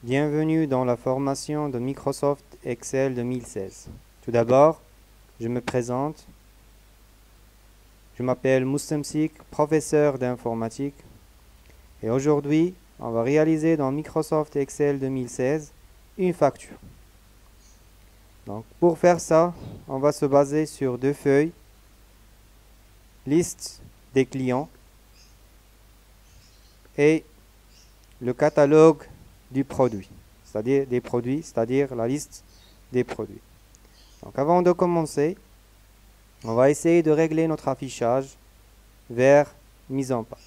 Bienvenue dans la formation de Microsoft Excel 2016. Tout d'abord, je me présente. Je m'appelle Moustemsik, professeur d'informatique. Et aujourd'hui, on va réaliser dans Microsoft Excel 2016 une facture. Donc, pour faire ça, on va se baser sur deux feuilles. Liste des clients et le catalogue du produit, c'est-à-dire des produits, c'est-à-dire la liste des produits. Donc avant de commencer, on va essayer de régler notre affichage vers mise en page.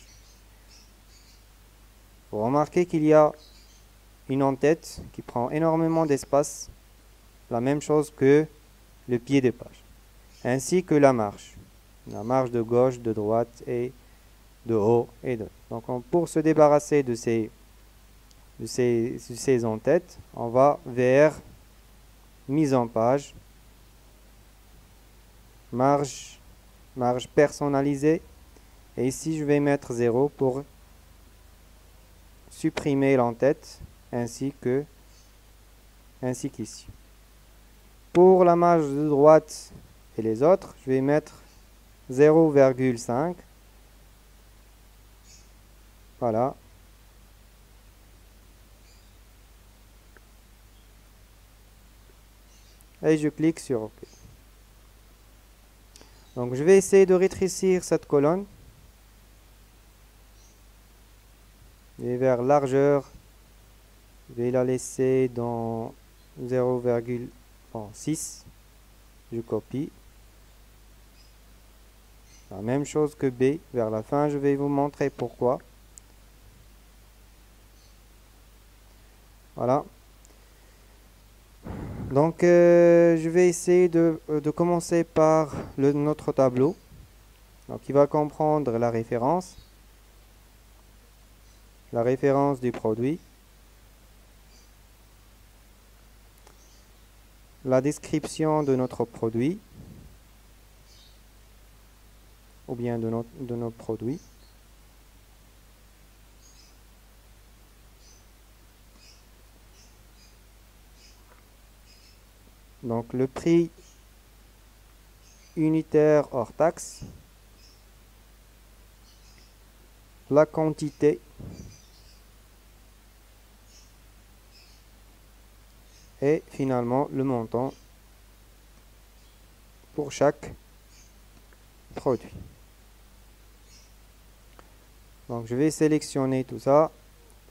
Vous remarquez qu'il y a une en-tête qui prend énormément d'espace, la même chose que le pied de page, ainsi que la marge de gauche, de droite et de haut et de. Donc pour se débarrasser de ces en-têtes, on va vers mise en page, marge personnalisée, et ici je vais mettre 0 pour supprimer l'en-tête ainsi qu'ici. Pour la marge de droite et les autres, je vais mettre 0,5. Voilà. Et je clique sur OK. Donc je vais essayer de rétrécir cette colonne. Et vers largeur, je vais la laisser dans 0,6. Je copie. La même chose que B. Vers la fin, je vais vous montrer pourquoi. Voilà. Donc, je vais essayer de commencer par notre tableau. Donc, il va comprendre la référence du produit, la description de notre produit, ou bien de nos produits, donc le prix unitaire hors taxe, la quantité et finalement le montant pour chaque produit. Donc je vais sélectionner tout ça,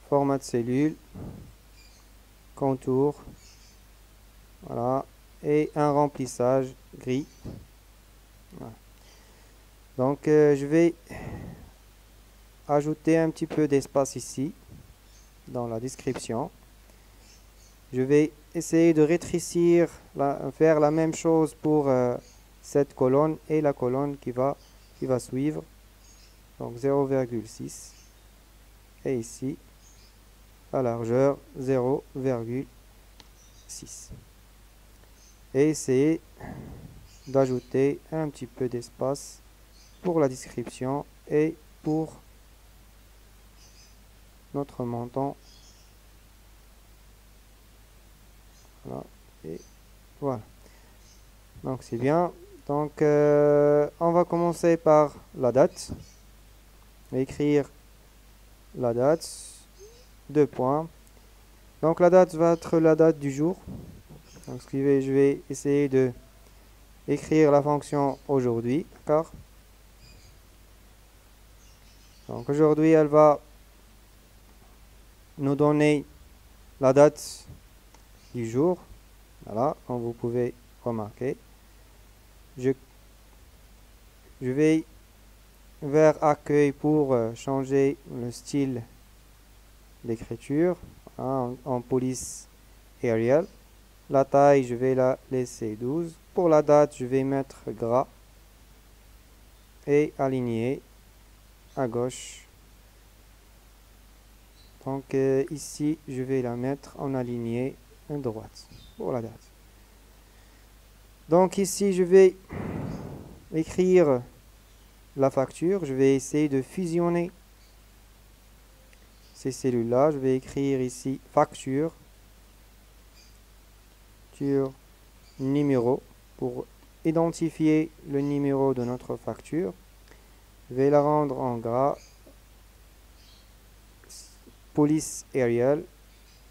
format de cellule, contour, voilà, et un remplissage gris. Voilà. Donc je vais ajouter un petit peu d'espace ici dans la description. Je vais essayer de rétrécir, faire la même chose pour cette colonne et la colonne qui va suivre. Donc 0,6 et ici la largeur 0,6. Et essayer d'ajouter un petit peu d'espace pour la description et pour notre montant. Voilà. Et voilà. Donc c'est bien. Donc on va commencer par la date. Écrire la date, 2 points. Donc la date va être la date du jour. Donc je vais essayer de écrire la fonction aujourd'hui, d'accord? Donc aujourd'hui elle va nous donner la date du jour, voilà, comme vous pouvez remarquer. Je vais vers accueil pour changer le style d'écriture, hein, en police Arial. La taille, je vais la laisser 12. Pour la date, je vais mettre gras et aligner à gauche. Donc ici, je vais la mettre en aligné à droite pour la date. Donc ici, je vais écrire la facture. Je vais essayer de fusionner ces cellules-là, je vais écrire ici facture, numéro, pour identifier le numéro de notre facture. Je vais la rendre en gras, police aerial,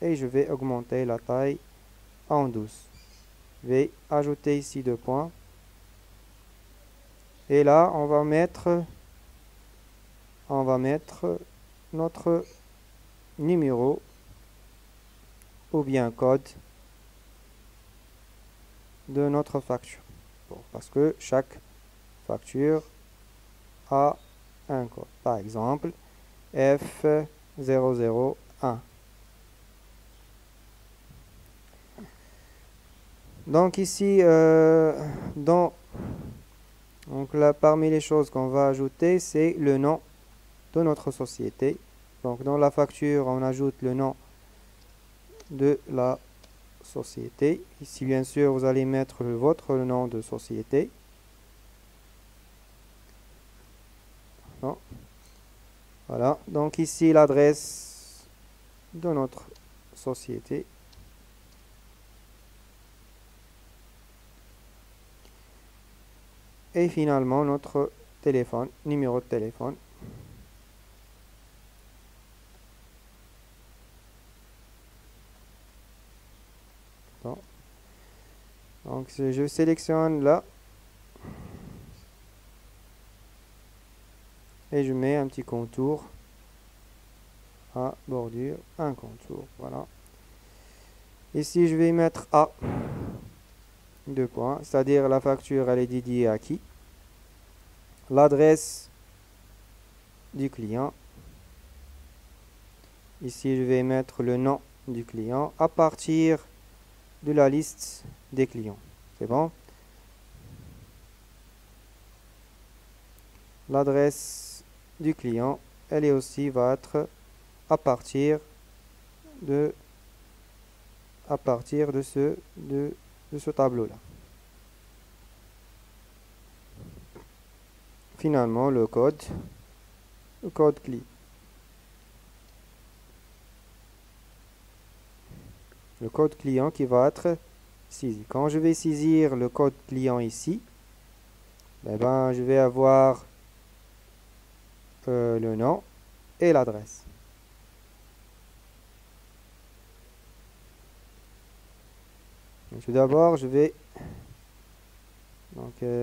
et je vais augmenter la taille en 12. Je vais ajouter ici 2 points. Et là, on va mettre notre numéro ou bien code de notre facture. Bon, parce que chaque facture a un code. Par exemple, F001. Donc ici, donc là, parmi les choses qu'on va ajouter, c'est le nom de notre société. Donc dans la facture, on ajoute le nom de la société. Ici, bien sûr, vous allez mettre votre nom de société. Non. Voilà. Donc ici, l'adresse de notre société. Et finalement, notre téléphone, numéro de téléphone. Bon. Donc, je sélectionne là. Et je mets un petit contour à bordure, un contour. Voilà. Ici, je vais mettre A. 2 points. C'est-à-dire la facture, elle est dédiée à qui? L'adresse du client. Ici, je vais mettre le nom du client à partir de la liste des clients. C'est bon? L'adresse du client, elle est aussi va être à partir de ce tableau-là. Finalement, le code client. Le code client qui va être saisi. Quand je vais saisir le code client ici, eh ben, je vais avoir le nom et l'adresse. Tout d'abord, je vais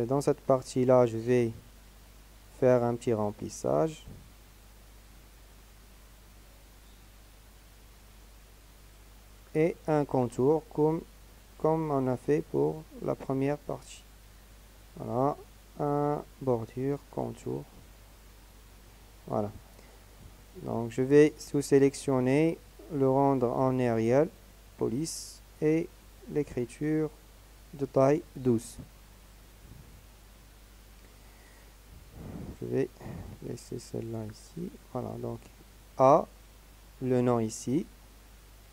dans cette partie-là, je vais faire un petit remplissage. Et un contour comme on a fait pour la première partie. Voilà, un bordure, contour. Voilà. Donc je vais sous-sélectionner, le rendre en Arial, police et l'écriture de taille 12. Je vais laisser celle-là ici. Voilà, donc A, le nom ici.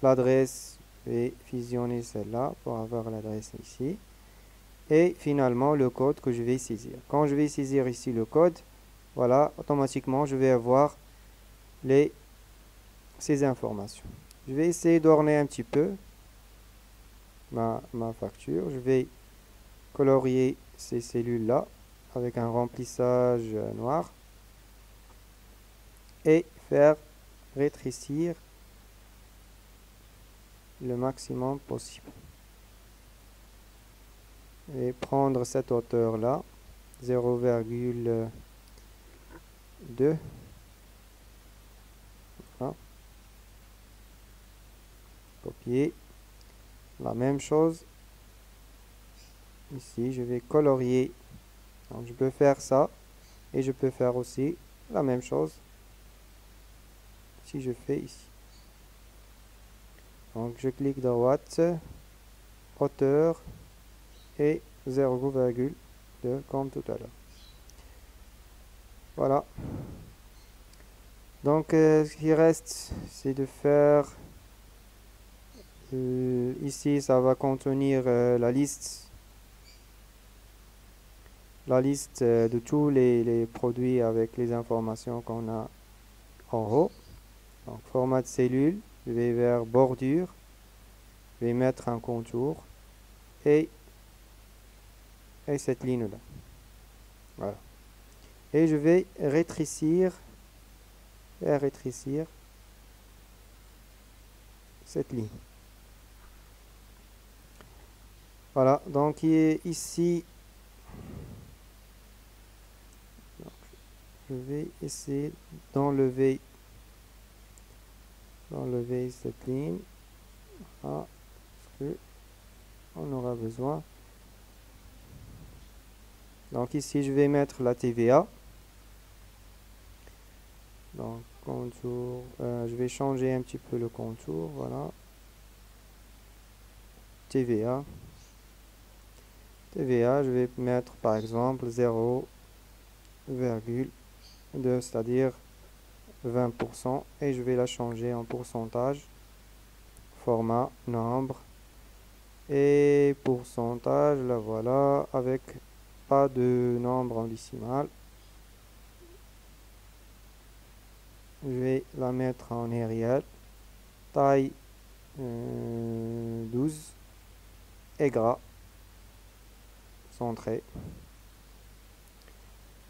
L'adresse, je vais fusionner celle-là pour avoir l'adresse ici. Et finalement, le code que je vais saisir. Quand je vais saisir ici le code, voilà, automatiquement, je vais avoir ces informations. Je vais essayer d'orner un petit peu ma facture. Je vais colorier ces cellules-là avec un remplissage noir et faire rétrécir le maximum possible. Et prendre cette hauteur-là, 0,2. Voilà. Copier. La même chose. Ici, je vais colorier. Donc, je peux faire ça. Et je peux faire aussi la même chose si je fais ici. Donc, je clique droite, hauteur et 0,2 comme tout à l'heure. Voilà. Donc, ce qui reste, c'est de faire... ici, ça va contenir la liste de tous les produits avec les informations qu'on a en haut. Donc format de cellule, je vais vers bordure, je vais mettre un contour et cette ligne là. Voilà. Et je vais rétrécir cette ligne. Voilà, donc ici, je vais essayer d'enlever cette ligne. Ah, parce que on aura besoin. Donc ici, je vais mettre la TVA. Donc contour, je vais changer un petit peu le contour, voilà. TVA, je vais mettre par exemple 0,2, c'est-à-dire 20%, et je vais la changer en pourcentage, format, nombre, et pourcentage, la voilà, avec pas de nombre en décimal. Je vais la mettre en Arial, taille 12, et gras, centré.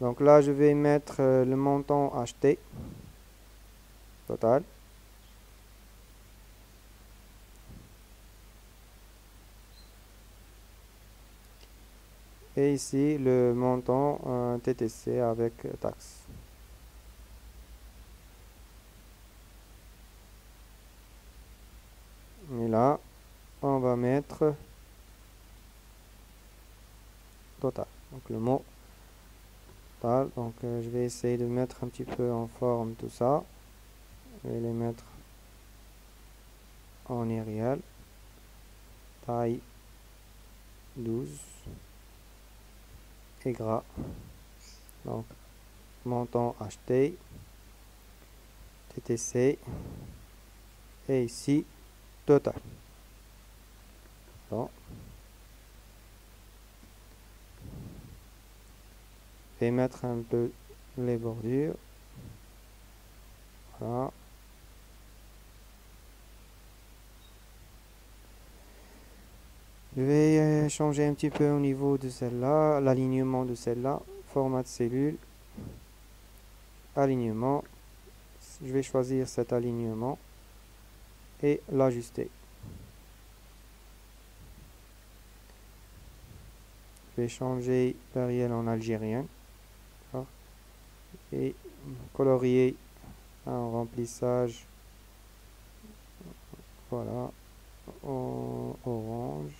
Donc là, je vais mettre le montant acheté, total. Et ici, le montant TTC avec taxe. Et là, on va mettre total. Donc le mot total. Donc je vais essayer de mettre un petit peu en forme tout ça. Je vais les mettre en Arial. Taille 12. Et gras. Donc montant acheté. TTC. Et ici, total. Bon. Je vais mettre un peu les bordures. Voilà. Je vais changer un petit peu au niveau de celle-là, l'alignement de celle-là, format de cellule, alignement. Je vais choisir cet alignement et l'ajuster. Je vais changer l'Arial en algérien et colorier un remplissage, voilà, en orange.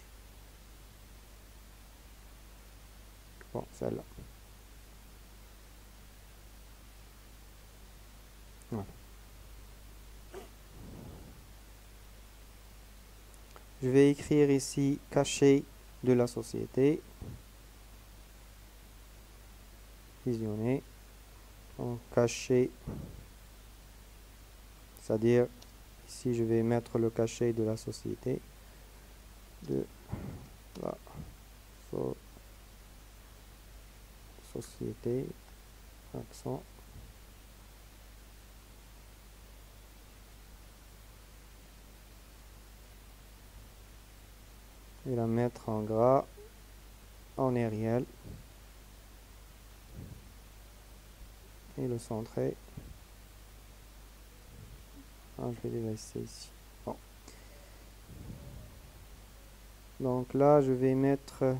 Bon, celle-là. Voilà. Je vais écrire ici cachet de la société. Visionner. Donc cachet, c'est-à-dire ici je vais mettre le cachet de la société. De la société. Accent. Je vais la mettre en gras, en Arial. Et le centrer. Ah, je vais les laisser ici. Bon. Donc là, je vais mettre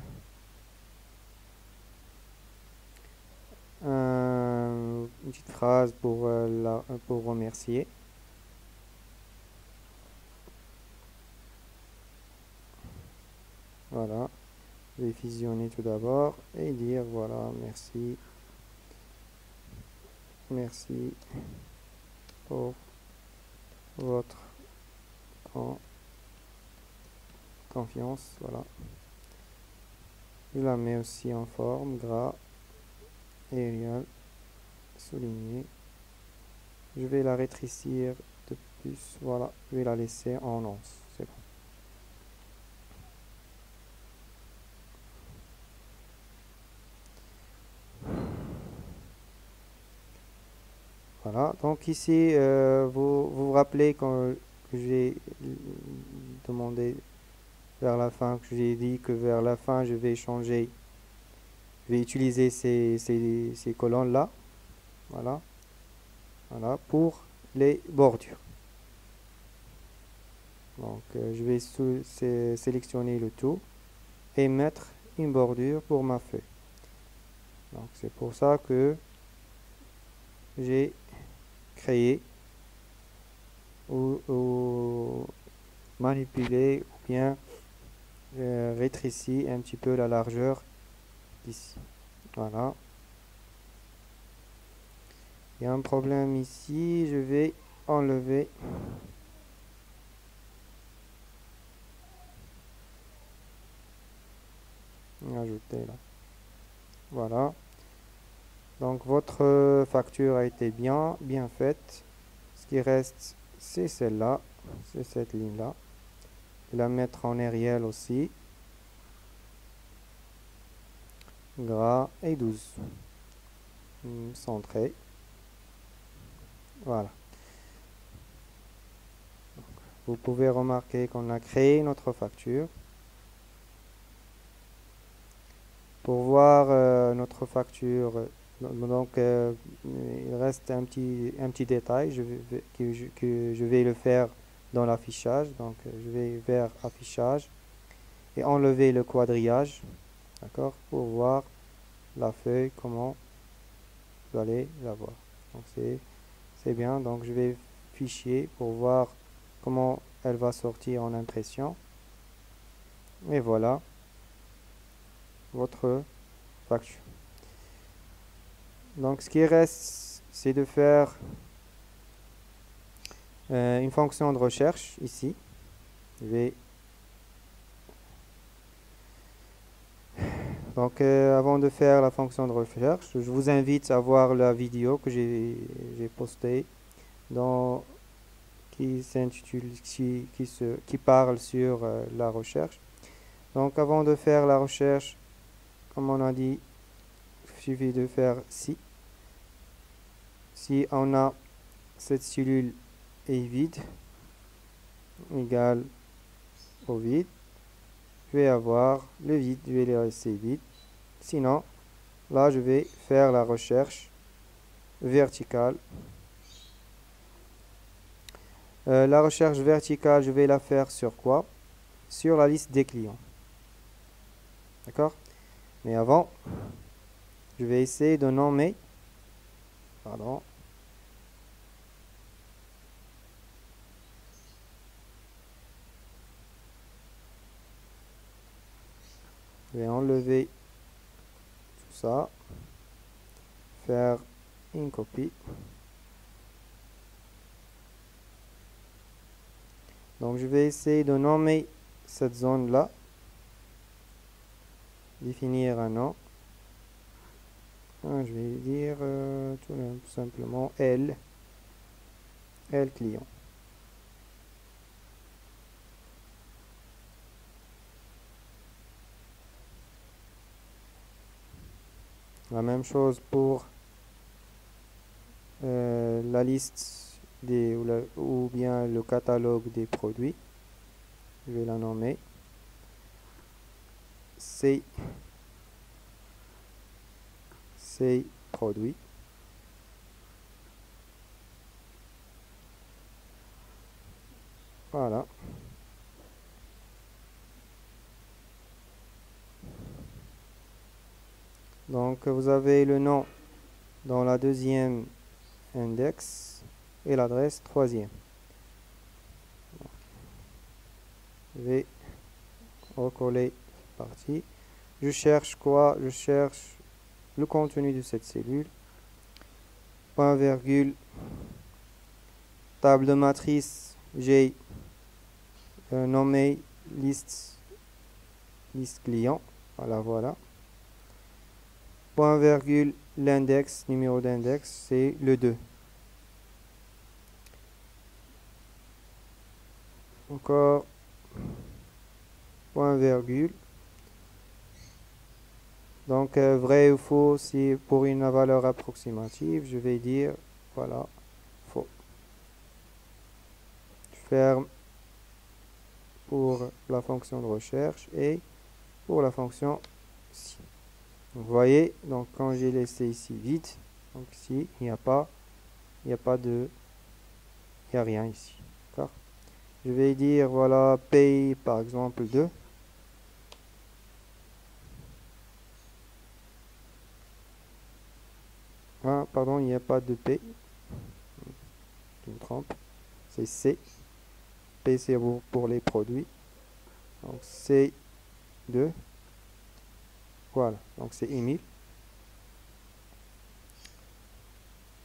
une petite phrase pour remercier. Voilà. Je vais fusionner tout d'abord et dire voilà, merci. Merci pour votre confiance. Voilà. Je la mets aussi en forme, gras, Arial, souligné. Je vais la rétrécir de plus. Voilà, je vais la laisser en once. C'est bon. Voilà, donc ici, vous vous rappelez quand j'ai demandé vers la fin, que j'ai dit que vers la fin, je vais utiliser ces colonnes-là, voilà, voilà, pour les bordures. Donc, je vais sélectionner le tout et mettre une bordure pour ma feuille. Donc, c'est pour ça que j'ai créé ou manipulé ou bien rétréci un petit peu la largeur ici. Voilà. Il y a un problème ici, je vais enlever. Ajouter là. Voilà. Donc votre facture a été bien faite. Ce qui reste, c'est celle-là, c'est cette ligne-là. La mettre en Arial aussi. Gras et 12. Centré. Voilà. Vous pouvez remarquer qu'on a créé notre facture. Pour voir notre facture, donc il reste un petit détail que je vais le faire dans l'affichage. Donc je vais vers affichage et enlever le quadrillage, d'accord, pour voir la feuille, comment vous allez la voir. Donc c'est bien, donc je vais fichier pour voir comment elle va sortir en impression. Et voilà votre facture. Donc ce qui reste, c'est de faire une fonction de recherche ici. Je vais donc avant de faire la fonction de recherche, je vous invite à voir la vidéo que j'ai postée qui s'intitule qui parle sur la recherche. Donc avant de faire la recherche, comme on a dit, il suffit de faire si on a cette cellule est vide, égale au vide, je vais avoir le vide, je vais le laisser vide. Sinon, là, je vais faire la recherche verticale. La recherche verticale, je vais la faire sur quoi? Sur la liste des clients. D'accord? Mais avant, je vais essayer de nommer. Pardon. Je vais enlever tout ça. Faire une copie. Donc, je vais essayer de nommer cette zone-là. Définir un nom. Je vais dire tout simplement L client. La même chose pour la liste ou bien le catalogue des produits. Je vais la nommer C produits. Voilà. Donc vous avez le nom dans la deuxième index et l'adresse troisième. Je vais recoller partie. Je cherche quoi? Je cherche le contenu de cette cellule. Point virgule. Table de matrice. J'ai nommé liste client. Voilà. Point virgule. L'index, numéro d'index, c'est le 2. Encore point virgule. Donc vrai ou faux, si pour une valeur approximative, je vais dire voilà ferme pour la fonction de recherche et pour la fonction ici. Vous voyez, donc quand j'ai laissé ici vide, donc ici il n'y a pas rien ici. D'accord? Je vais dire voilà paye par exemple 2. Ah, pardon, il n'y a pas de P. Je me trompe. C'est C. P c'est pour les produits. Donc C2. Voilà. Donc c'est Emile.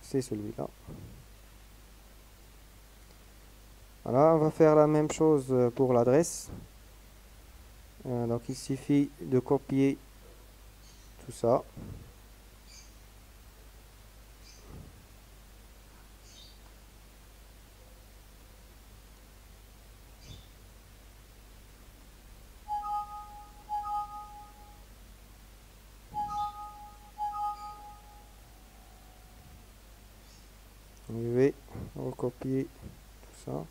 C'est celui-là. Voilà, on va faire la même chose pour l'adresse. Donc il suffit de copier tout ça. Je vais recopier tout ça.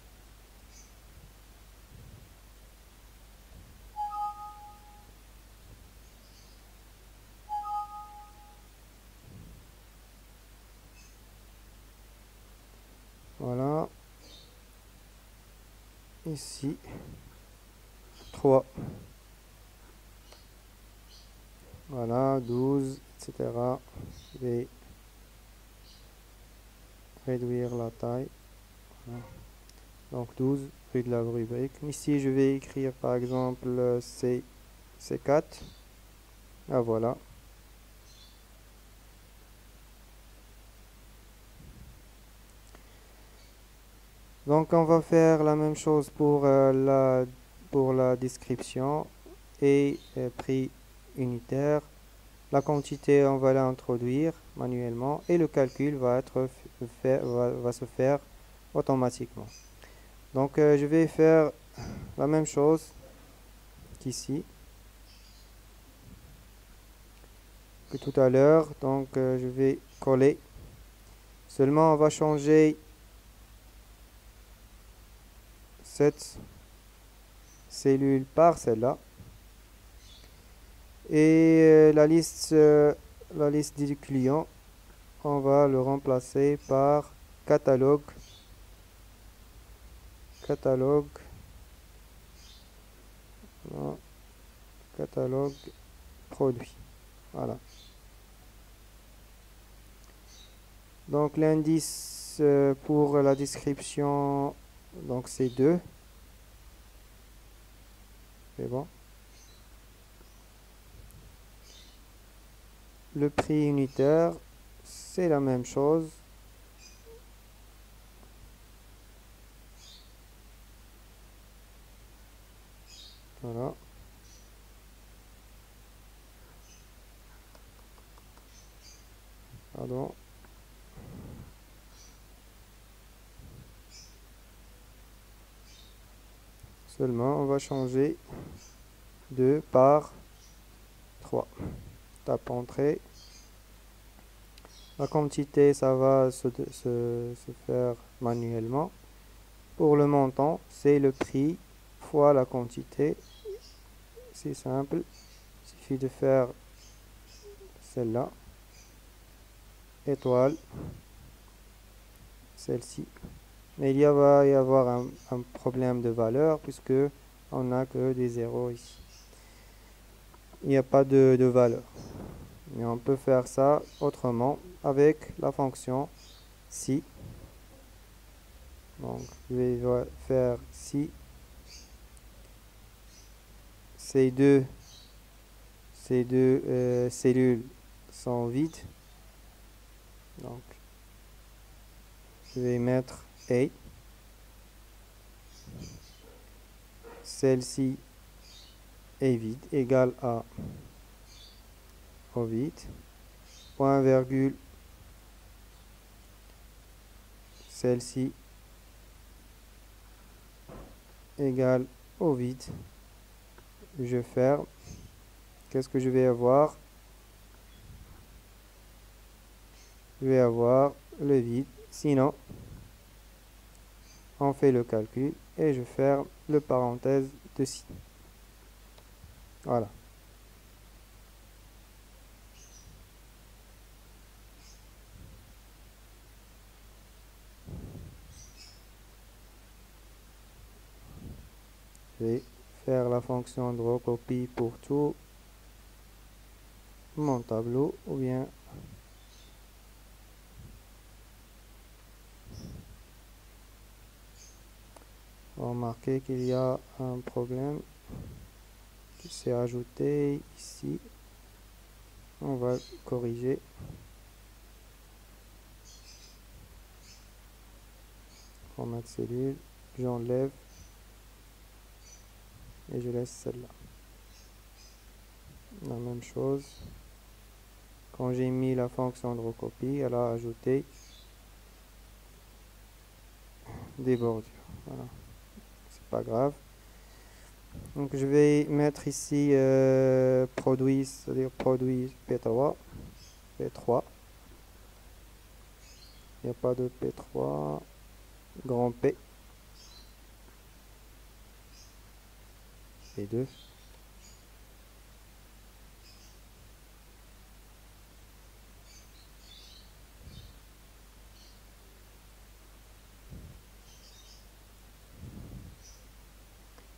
Voilà. Ici. 3. Voilà, 12, etc. Je vais réduire la taille. Voilà. Donc 12, rue de la rubrique. Ici, je vais écrire par exemple C4. Ah voilà. Donc on va faire la même chose pour la description et prix unitaire. La quantité, on va l'introduire manuellement et le calcul va se faire automatiquement. Donc je vais faire la même chose qu'ici, que tout à l'heure. Donc je vais coller. Seulement on va changer cette cellule par celle-là. Et la liste du client, on va le remplacer par catalogue non, catalogue produit. Voilà. Donc l'indice pour la description, donc c'est 2. C'est bon. Le prix unitaire, c'est la même chose. Voilà. Pardon. Seulement, on va changer 2 par 3. Tape entrée. La quantité, ça va se faire manuellement. Pour le montant, c'est le prix fois la quantité. C'est simple. Il suffit de faire celle-là. Étoile. Celle-ci. Mais va y avoir un problème de valeur puisque on n'a que des zéros ici. Il n'y a pas de valeur. Mais on peut faire ça autrement avec la fonction si. Donc je vais faire si ces deux cellules sont vides. Donc je vais mettre A. Celle-ci est vide, égale à au vide. Point virgule. Celle-ci égale au vide. Je ferme. Qu'est-ce que je vais avoir? Je vais avoir le vide. Sinon, on fait le calcul et je ferme le parenthèse de ci. Voilà. Je vais faire la fonction de recopie pour tout mon tableau, ou bien remarquez qu'il y a un problème qui s'est ajouté ici. On va corriger. Format de cellule, j'enlève et je laisse celle-là. La même chose. Quand j'ai mis la fonction de recopie, elle a ajouté des bordures. Voilà. C'est pas grave. Donc je vais mettre ici produit, c'est-à-dire produit P3. P3. Il n'y a pas de P3. Grand P. P2.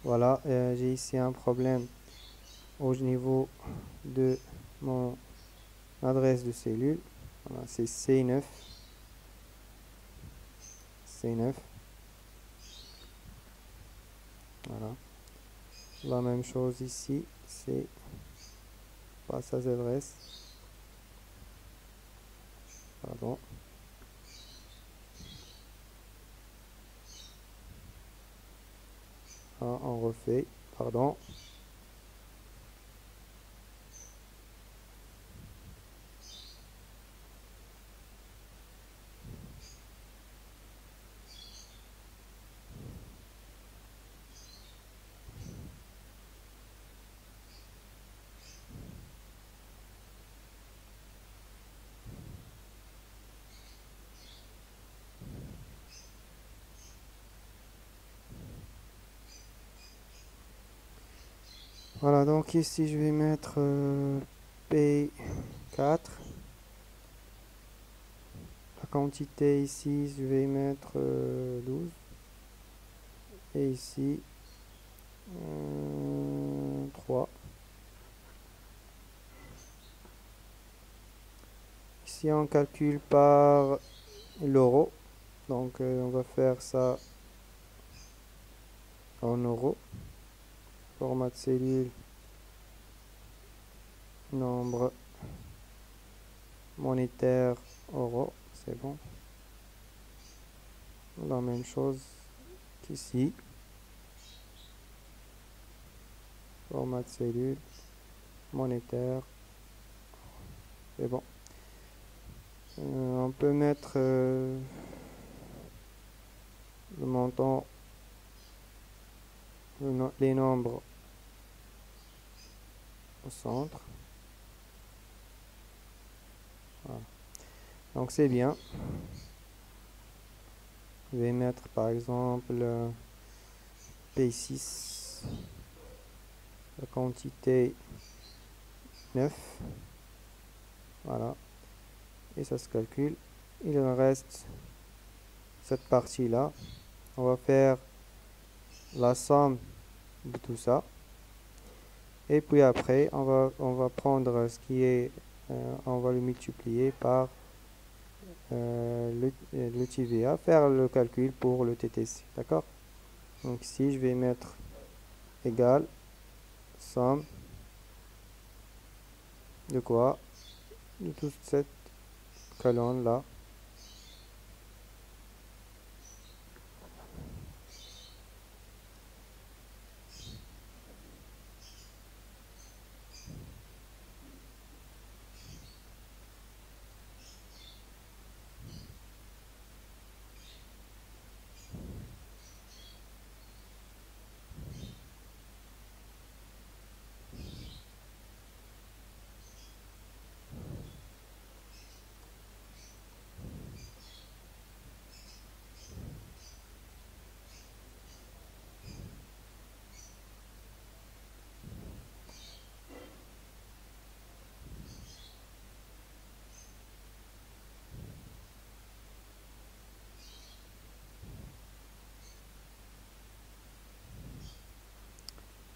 Voilà, j'ai ici un problème au niveau de mon adresse de cellule. Voilà, c'est C9. C9. Voilà. La même chose ici, c'est passage adresse. Pardon. Ah, on refait. Pardon. Voilà, donc ici je vais mettre P4. La quantité ici, je vais mettre 12. Et ici, 3. Ici, on calcule par l'euro. Donc, on va faire ça en euros. Format de cellule, nombre monétaire, euro. C'est bon. La même chose qu'ici. Format de cellule, monétaire. C'est bon. On peut mettre le montant, les nombres au centre. Voilà. Donc c'est bien. Je vais mettre par exemple P6, la quantité 9. Voilà. Et ça se calcule. Il reste cette partie-là. On va faire la somme de tout ça. Et puis après, on va prendre ce qui est, on va le multiplier par le TVA, faire le calcul pour le TTC. D'accord? Donc ici, je vais mettre égal, somme de quoi? De toute cette colonne là.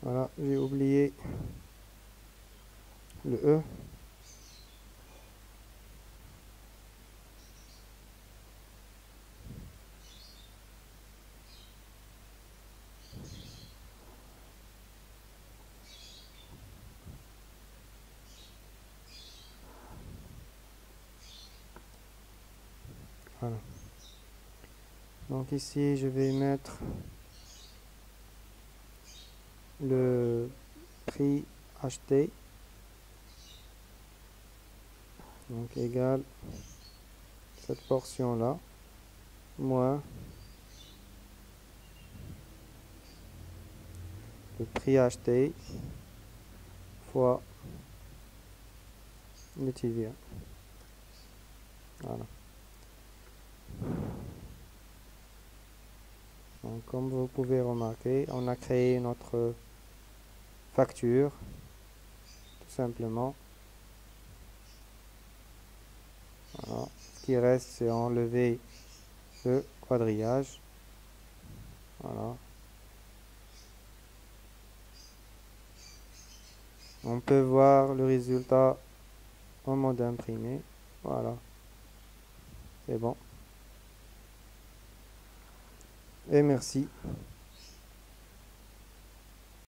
Voilà, j'ai oublié le E. Voilà. Donc ici, je vais mettre le prix acheté. Donc égal cette portion-là, moins le prix acheté fois le TVA. Voilà. Donc, comme vous pouvez remarquer, on a créé notre facture, tout simplement. Voilà. Ce qui reste, c'est enlever le quadrillage. Voilà. On peut voir le résultat en mode imprimé. Voilà, c'est bon. Et merci.